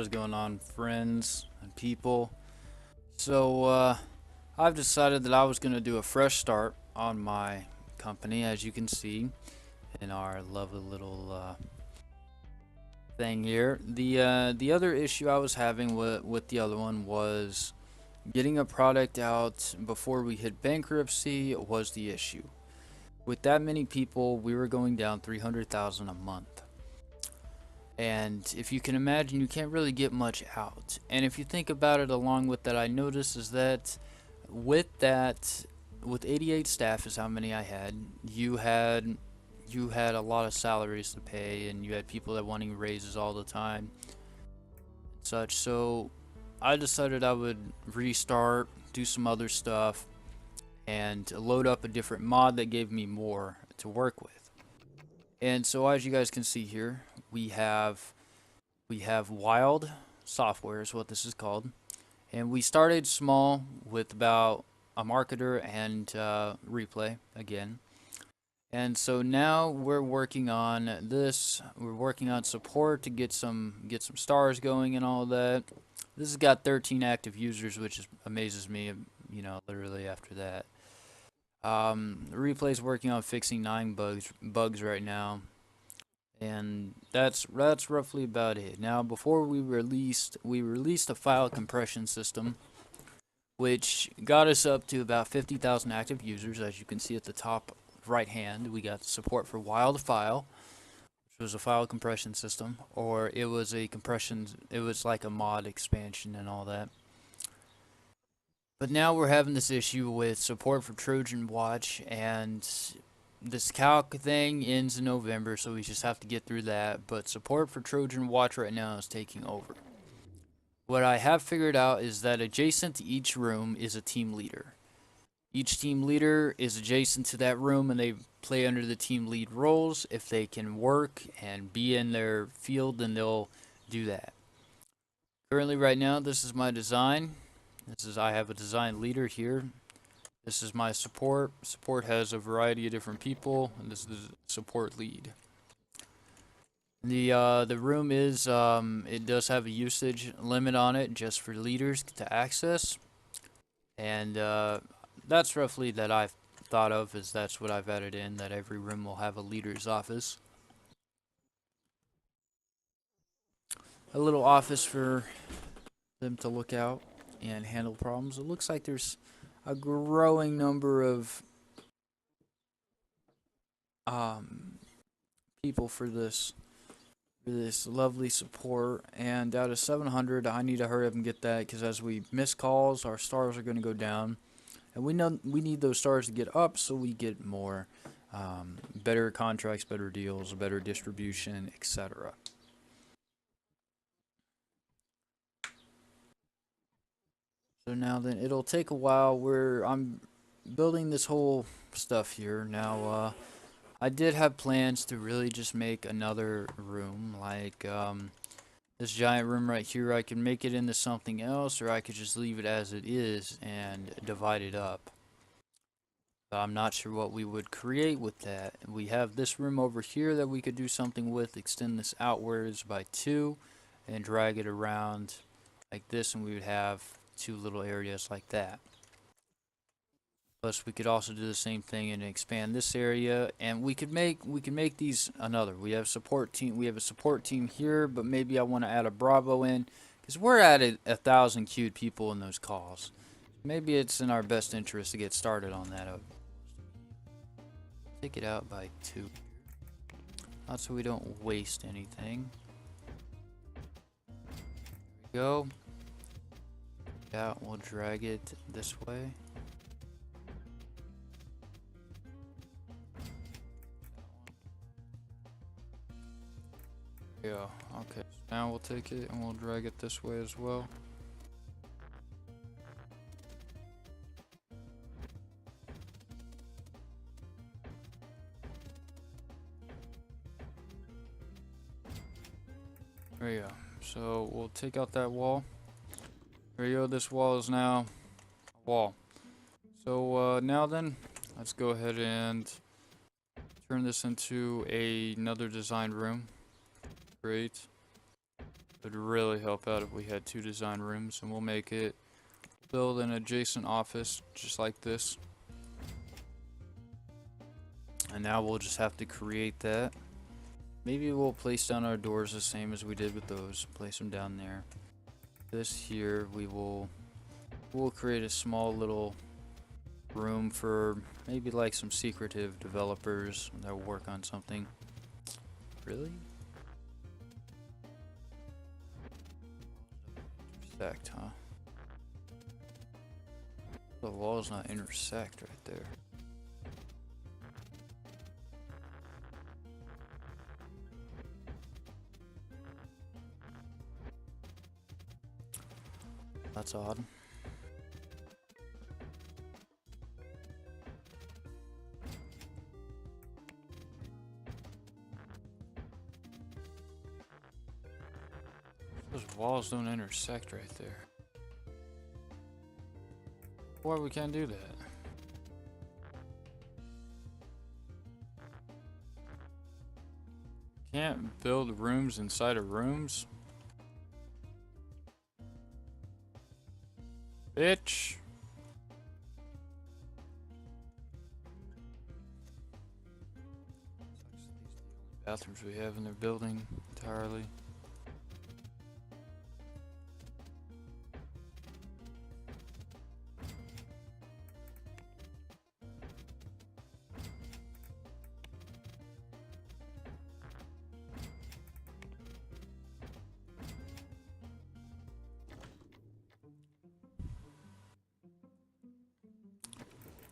is going on, friends and people? So, I've decided that I was going to do a fresh start on my company, as you can see in our lovely little thing here. The other issue I was having with the other one was getting a product out before we hit bankruptcy was the issue. With that many people, we were going down 300,000 a month. And if you can imagine, you can't really get much out. And if you think about it, along with that, I noticed is that with that, with 88 staff is how many I had. You had a lot of salaries to pay, and you had people that wanting raises all the time, and such. So I decided I would restart, do some other stuff, and load up a different mod that gave me more to work with. And so as you guys can see here, we have Wild Software is what this is called. And we started small with about a marketer and replay again. And so now we're working on this. We're working on support to get some stars going and all that. This has got 13 active users, which amazes me. Literally after that. Replay's working on fixing 9 bugs right now, and that's roughly about it. Now, before we released a file compression system, which got us up to about 50,000 active users. As you can see at the top right hand, we got support for Wild File, which was a file compression system, or it was a compression. It was like a mod expansion and all that. But now we're having this issue with support for Trojan Watch, and this calc thing ends in November, so we just have to get through that. But support for Trojan Watch right now is taking over. What I have figured out is that adjacent to each room is a team leader. Each team leader is adjacent to that room, and they play under the team lead roles. If they can work and be in their field, then they'll do that. Currently, right now, this is my design. I have a design leader here. This is my support. Support has a variety of different people, and this is the support lead. The room is it does have a usage limit on it just for leaders to access, and that's roughly that I've thought of as that's what I've added in, that every room will have a leader's office. A little office for them to look out and handle problems. It looks like there's a growing number of people for this lovely support, and out of 700 I need to hurry up and get that, because as we miss calls, our stars are going to go down, and we know we need those stars to get up so we get more better contracts, better deals, better distribution, etc. So now then, it'll take a while. I'm building this whole stuff here now. I did have plans to really just make another room, like this giant room right here. I could make it into something else, or I could just leave it as it is and divide it up. But I'm not sure what we would create with that. We have this room over here that we could do something with, extend this outwards by 2, and drag it around like this, and we would have 2 little areas like that. Plus, we could also do the same thing and expand this area, and we could make these another. We have support team. We have a support team here, but maybe I want to add a Bravo in, because we're at 1,000 queued people in those calls. Maybe it's in our best interest to get started on that. Take it out by 2, not so we don't waste anything. There we go. Out. We'll drag it this way. Yeah, okay. Now we'll take it and we'll drag it this way as well. There you go. So we'll take out that wall. There you go. This wall is now a wall. So now then, let's go ahead and turn this into another design room. Great. It would really help out if we had 2 design rooms, and we'll make it build an adjacent office just like this. And now we'll just have to create that. Maybe we'll place down our doors the same as we did with those. Place them down there. This here, we'll create a small little room for maybe like some secretive developers that will work on something. Really? Intersect, huh? The walls not intersect right there. That's odd. Those walls don't intersect right there. Why we can't do that? Can't build rooms inside of rooms? Bitch! Bathrooms we have in their building entirely.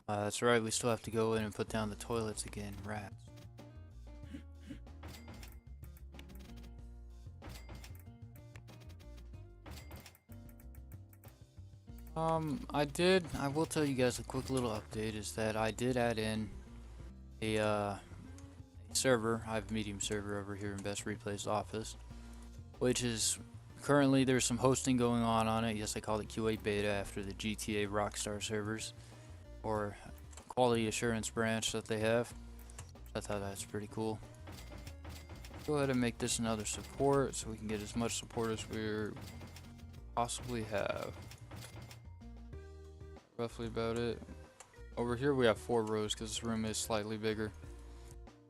That's right, we still have to go in and put down the toilets again, rats. I will tell you guys a quick little update is that I did add in a server. I have a medium server over here in Best Replay's office, which is currently there's some hosting going on it. Yes, I call it QA beta after the GTA Rockstar servers or quality assurance branch that they have. I thought that's pretty cool. Go ahead and make this another support so we can get as much support as we possibly have. Roughly about it. Over here we have 4 rows because this room is slightly bigger.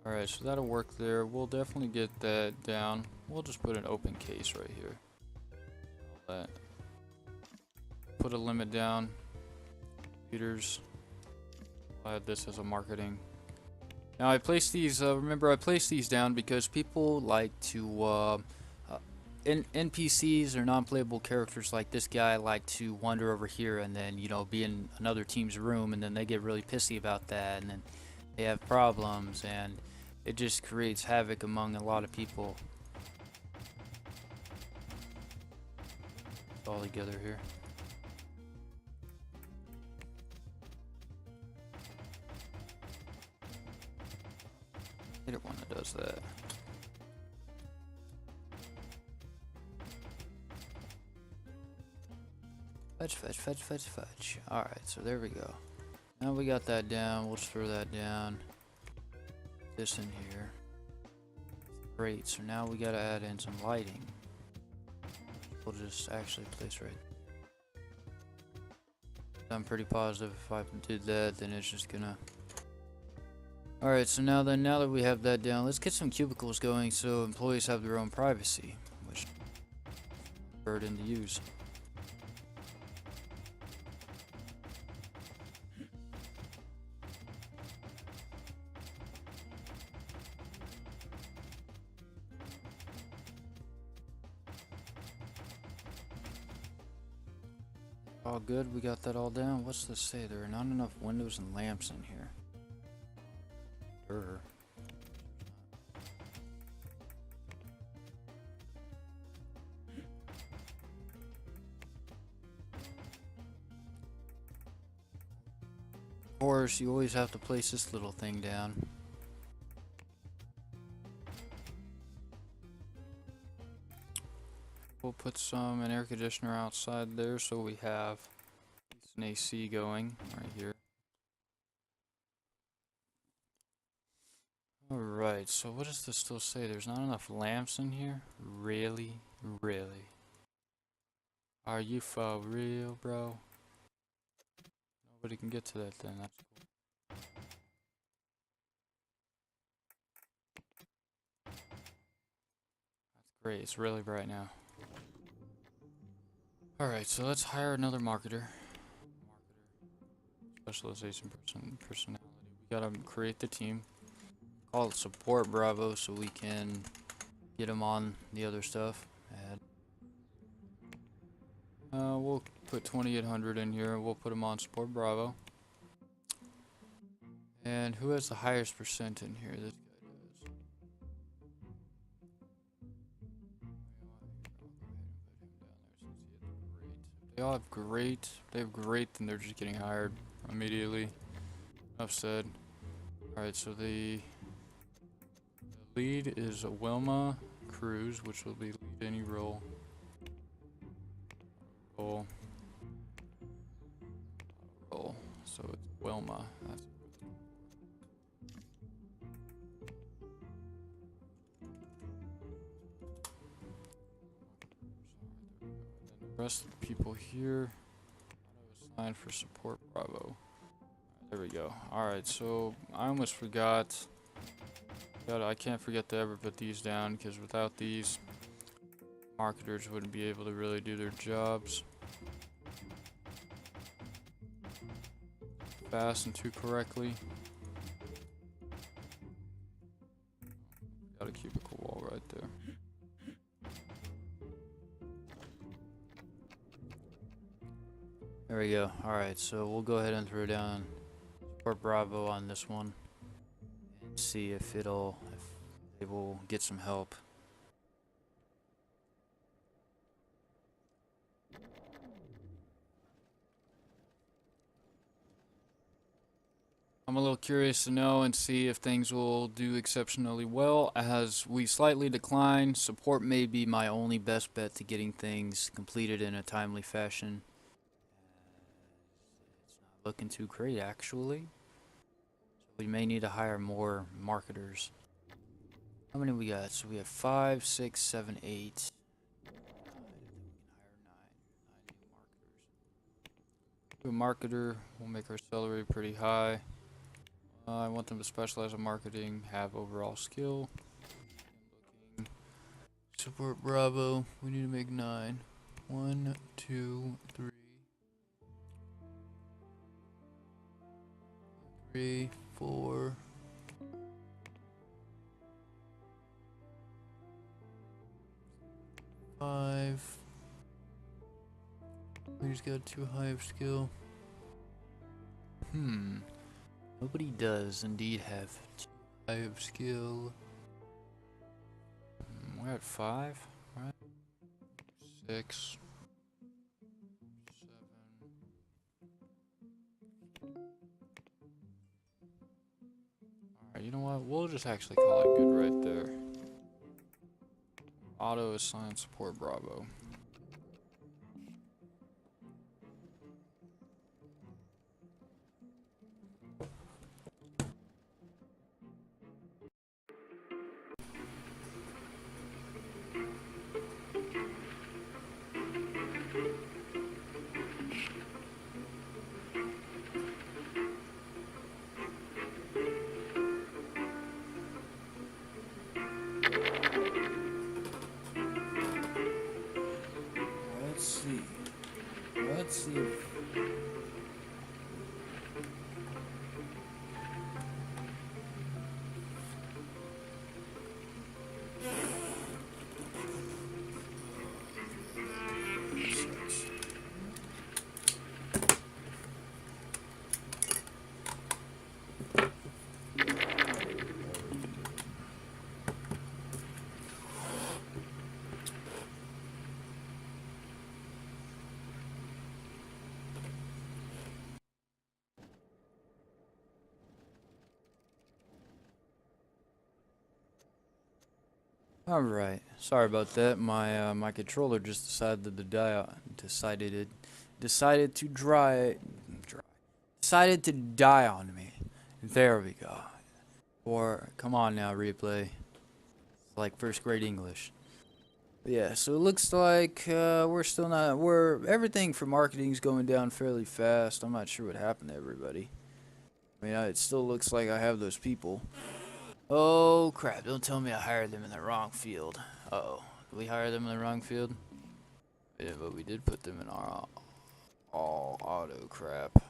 Alright, so that'll work there. We'll definitely get that down. We'll just put an open case right here. All that. Put a limit down. Computers. I'll add this as a marketing. Now I placed these, remember I placed these down because people like to, NPCs or non-playable characters like this guy like to wander over here and then, you know, be in another team's room, and then they get really pissy about that, and then they have problems, and it just creates havoc among a lot of people. All together here. I hate it when it does that. Fudge. Alright, so there we go. Now we got that down. We'll just throw that down. This in here. Great, so now we gotta add in some lighting. We'll just actually place right. I'm pretty positive if I did that, then it's just gonna. Alright, so now that we have that down, let's get some cubicles going so employees have their own privacy, which burden to use. All good, we got that all down. What's this say? There are not enough windows and lamps in here. Of course, you always have to place this little thing down. We'll put an air conditioner outside there so we have an AC going right here. Alright, so what does this still say? There's not enough lamps in here? Really? Really? Are you for real, bro? Nobody can get to that then. That's cool. Great. It's really bright now. Alright, so let's hire another marketer. Specialization personality. We gotta create the team. Call it support Bravo so we can get him on the other stuff. Add. We'll put 2800 in here. We'll put him on support Bravo. And who has the highest percent in here? This guy does. They all have great. They have great, then they're just getting hired immediately. Enough said. Alright, so the lead is Wilma Cruz, which will be lead any role. Roll. So it's Wilma. That's the rest of the people here. Auto assign for support Bravo. There we go. Alright, so I almost forgot. I can't forget to ever put these down because without these, marketers wouldn't be able to really do their jobs fast and too correctly. Gotta keep a cool wall right there. There we go. Alright, so we'll go ahead and throw down support Bravo on this one and see if they will get some help. I'm a little curious to know and see if things will do exceptionally well. As we slightly decline, support may be my only best bet to getting things completed in a timely fashion. It's not looking too great, actually. So we may need to hire more marketers. How many we got? So we have 5, 6, 7, 8. A marketer will make our salary pretty high. I want them to specialize in marketing, have overall skill. Support Bravo. We need to make 9. 1, 2, 3. 3, 4. 5. We just got too high of skill. Nobody does indeed have too high of skill. We're at 5, right? 6, 7. Alright, you know what? We'll just actually call it good right there. Auto assign support Bravo. Let's see if Alright, sorry about that. My controller just decided to decided to die on me. There we go. Or come on now, replay. It's like first grade English. Yeah, so it looks like we're still not. Everything for marketing is going down fairly fast. I'm not sure what happened to everybody. I mean, it still looks like I have those people. Oh crap! Don't tell me I hired them in the wrong field. Uh-oh, did we hire them in the wrong field? Yeah, but we did put them in our all auto crap.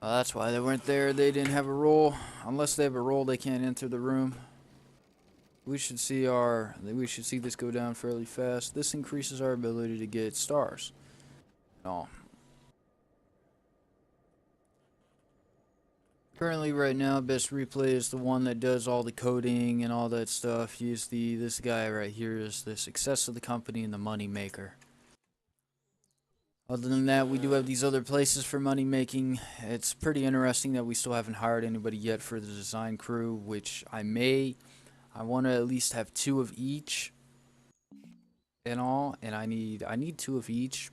That's why they weren't there. They didn't have a role. Unless they have a role, they can't enter the room. We should see this go down fairly fast. This increases our ability to get stars. No. Currently, right now, best replay is the one that does all the coding and all that stuff. This guy right here is the success of the company and the money maker. Other than that, we do have these other places for money making. It's pretty interesting that we still haven't hired anybody yet for the design crew, which I want to at least have 2 of each and all, and I need 2 of each.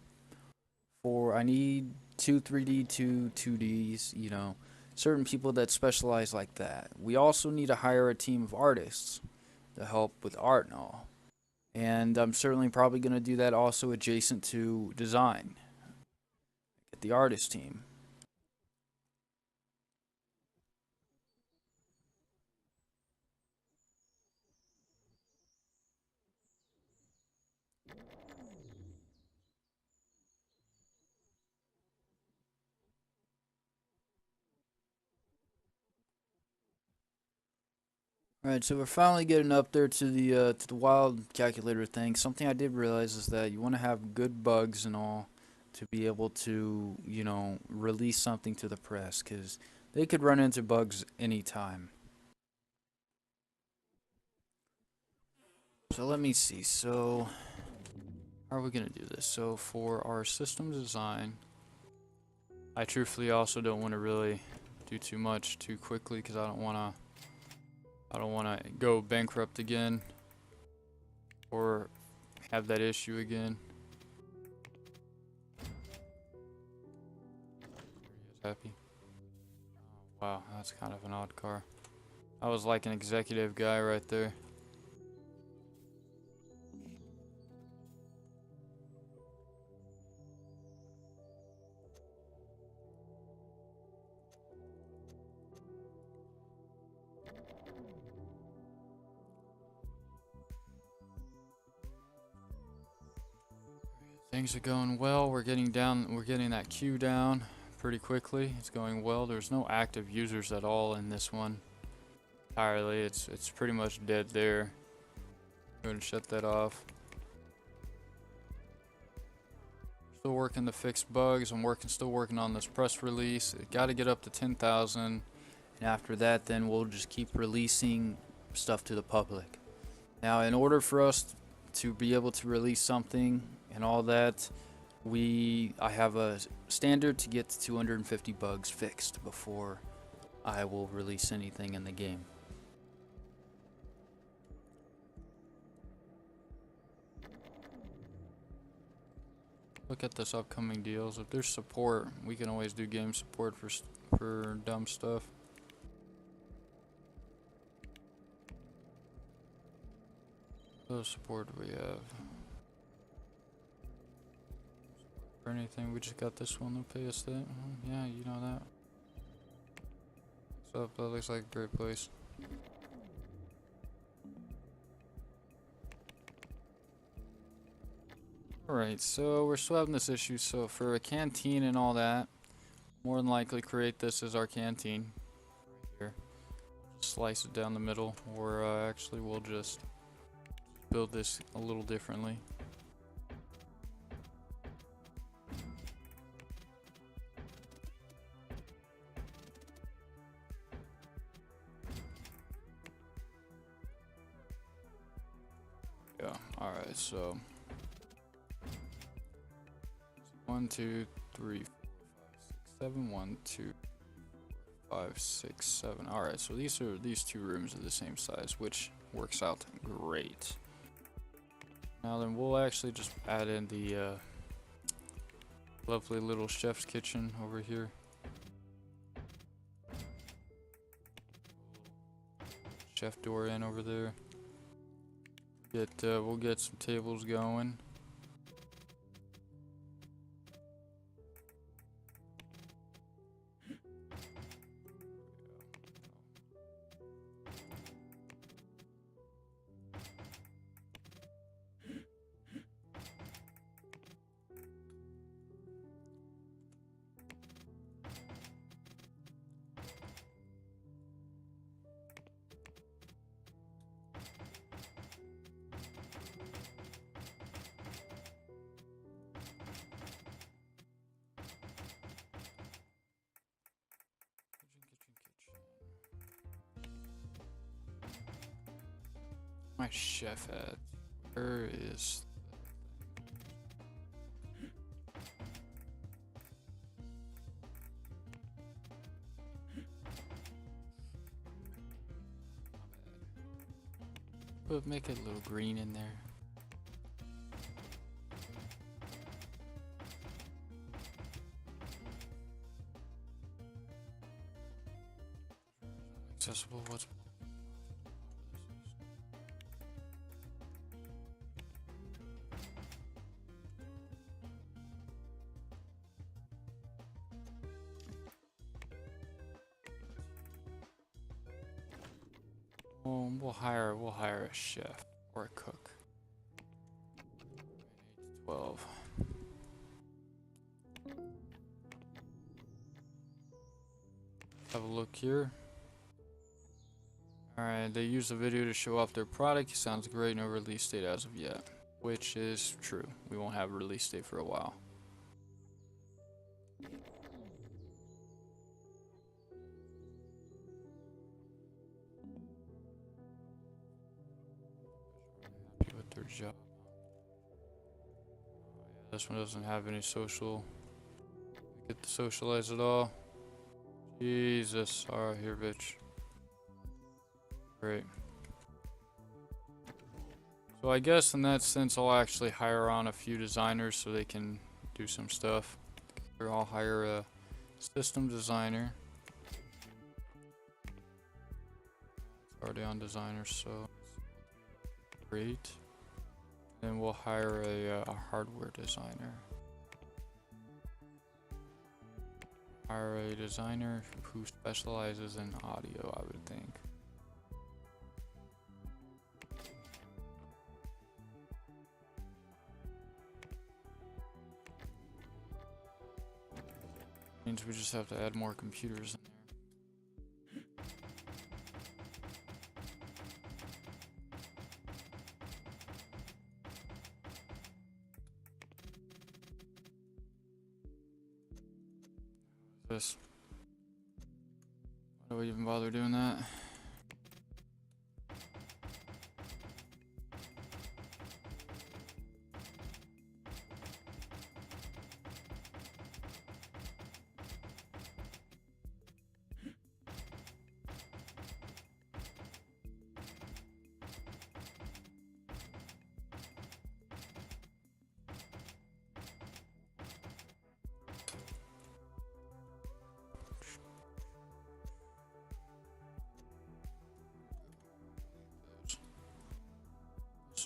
I need 2 3D, 2 2Ds, certain people that specialize like that. We also need to hire a team of artists to help with art and all. And I'm certainly probably going to do that also adjacent to design. Get the artist team. Alright, so we're finally getting up there to the wild calculator thing. Something I did realize is that you want to have good bugs and all to be able to, release something to the press, because they could run into bugs anytime. So let me see. So how are we gonna do this? So for our system design, I truthfully also don't want to really do too much too quickly because I don't want to go bankrupt again or have that issue again. Happy. Oh, wow, that's kind of an odd car. I was like an executive guy right there. Things are going well. We're getting that queue down pretty quickly. It's going well. There's no active users at all in this one. Entirely. It's pretty much dead there. Go ahead and shut that off. Still working to fix bugs. Still working on this press release. Got to get up to 10,000, and after that, then we'll just keep releasing stuff to the public. Now, in order for us to be able to release something and all that, I have a standard to get to 250 bugs fixed before I will release anything in the game. Look at this upcoming deals. If there's support, we can always do game support for dumb stuff. What support do we have? For anything, we just got this one. They'll pay us that. Yeah, you know that. So that looks like a great place. Alright, so we're still having this issue. So for a canteen and all that, more than likely create this as our canteen. Right here. Slice it down the middle, or actually we'll just build this a little differently. Yeah, alright, so 1, 2, 3, 4, 5, 6, 7. 1, 2, 5, 6, 7. Alright, so these 2 rooms are the same size, which works out great. Now then, we'll actually just add in the lovely little chef's kitchen over here. chef door in over there. We'll get some tables going. My chef hat. Where is? But make it a little green in there. Accessible. What's we'll hire a chef or a cook. 8 to 12. Have a look here. Alright, they use the video to show off their product. Sounds great, no release date as of yet. Which is true. We won't have a release date for a while. Happy with their job. This one doesn't have any social. Get to socialize at all. Jesus. Alright, here, bitch. Great. So I guess in that sense, I'll actually hire on a few designers so they can do some stuff. Or I'll hire a system designer. It's already on designer, so great. Then we'll hire a hardware designer. Hire a designer who specializes in audio, I would think. Means we just have to add more computers in there. This. Why do we even bother doing that?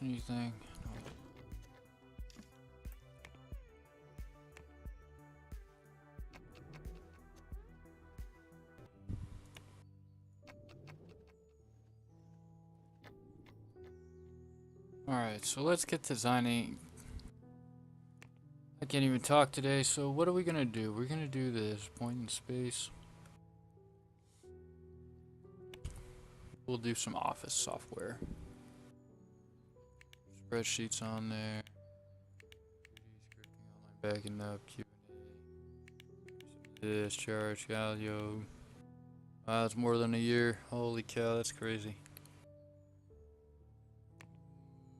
Anything? Alright, so let's get designing. I can't even talk today, so what are we gonna do? We're gonna do this point in space. We'll do some office software. Spreadsheets on there. Backing up. Discharge, Galio. Wow, that's more than a year. Holy cow, that's crazy.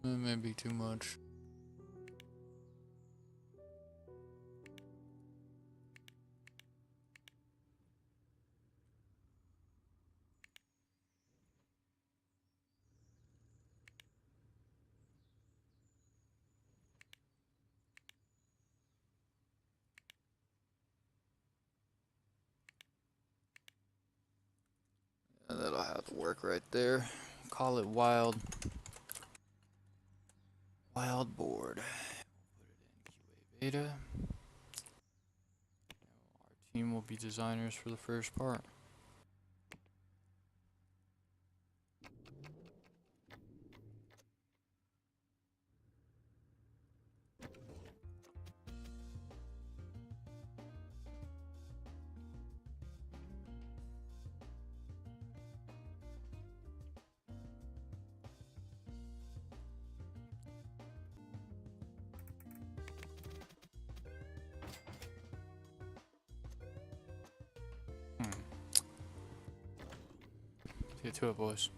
That may be too much. That'll have to work right there. call it wild board. Put it in QA beta. Our team will be designers for the first part. Get to it, boys.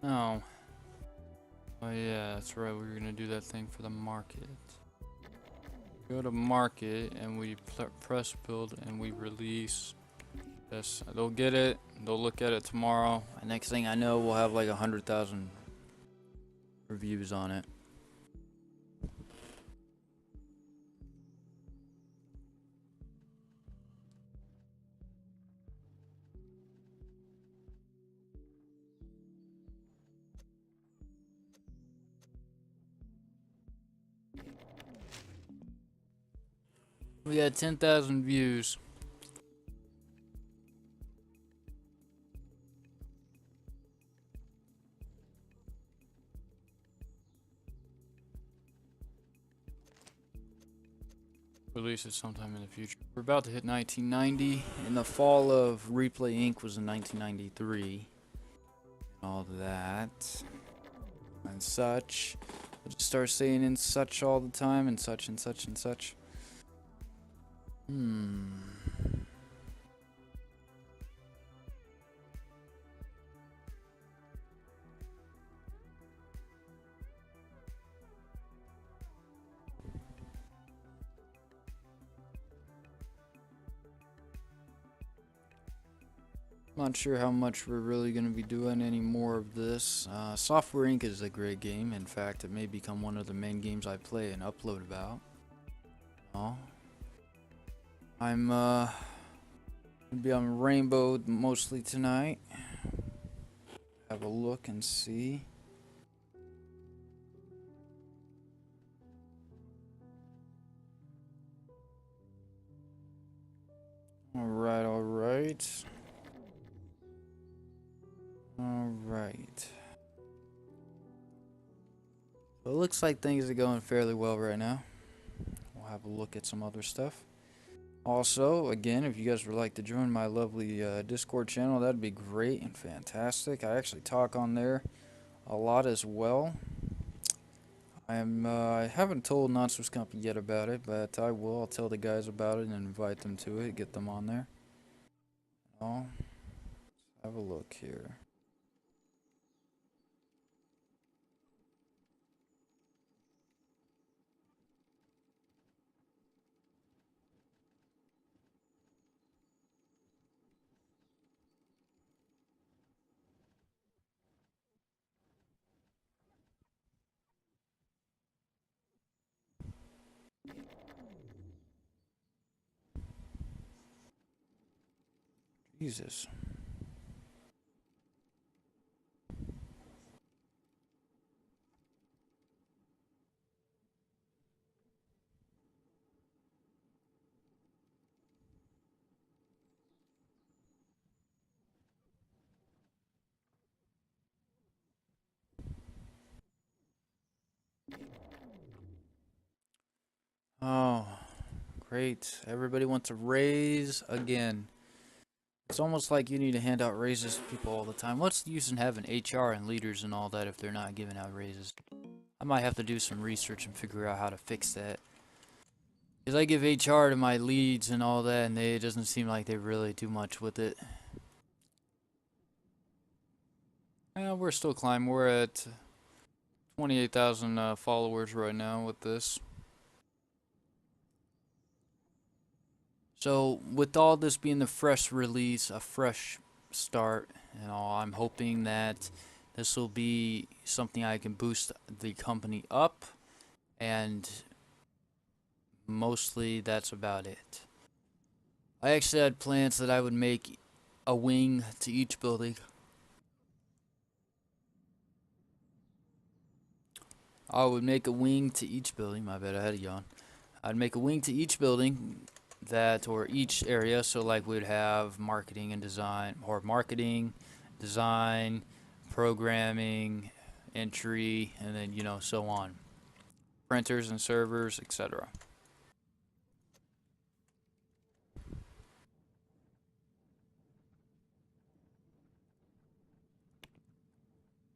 Oh. Oh yeah, that's right. We were gonna do that thing for the market. Go to market and we press build and we release this. They'll get it. They'll look at it tomorrow. And next thing I know, we'll have like 100,000 reviews on it. We got 10,000 views. Release it sometime in the future. We're about to hit 1990, and the fall of Replay Inc. was in 1993. All that and such. I'll just start saying and such all the time, and such and such and such. Not sure how much we're really going to be doing any more of this. Software Inc. is a great game. In fact, it may become one of the main games I play and upload about. Oh. I'm gonna be on Rainbow mostly tonight. Have a look and see. Alright, alright. Alright. So it looks like things are going fairly well right now. We'll have a look at some other stuff. Also, again, if you guys would like to join my lovely Discord channel, that'd be great and fantastic. I actually talk on there a lot as well. I haven't told Nonsense Company yet about it, but I will. I'll tell the guys about it and invite them to it, get them on there. Oh, have a look here. Jesus. Oh, great. Everybody wants a raise again. It's almost like you need to hand out raises to people all the time. What's the use in having HR and leaders and all that if they're not giving out raises? I might have to do some research and figure out how to fix that. Because I give HR to my leads and all that, and it doesn't seem like they really do much with it. We're still climbing. We're at 28,000 followers right now with this. So with all this being the fresh release, a fresh start, I'm hoping that this will be something I can boost the company up, and mostly that's about it. I actually had plans that I would make a wing to each building. I would make a wing to each building. My bad, I had a yawn. I'd make a wing to each building or each area. So like we'd have marketing and design, or marketing, design, programming, entry, and then so on. Printers and servers, etc.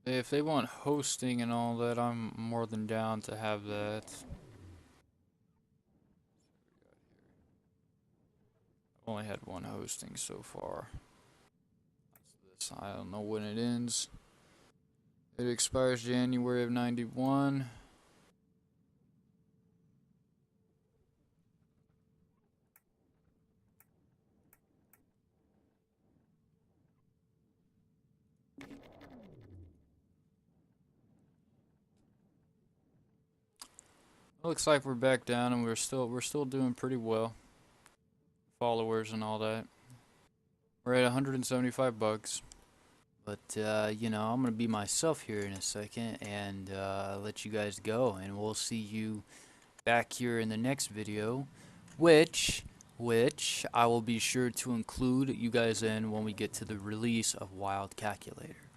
If they want hosting and all that, I'm more than down to have that. I've only had one hosting so far. That's this. I don't know when it ends. It expires January of 91. Looks like we're back down, and we're still doing pretty well. Followers and all that. We're at 175 bucks. But I'm gonna be myself here in a second and let you guys go, and we'll see you back here in the next video, which I will be sure to include you guys in when we get to the release of Wild Calculator.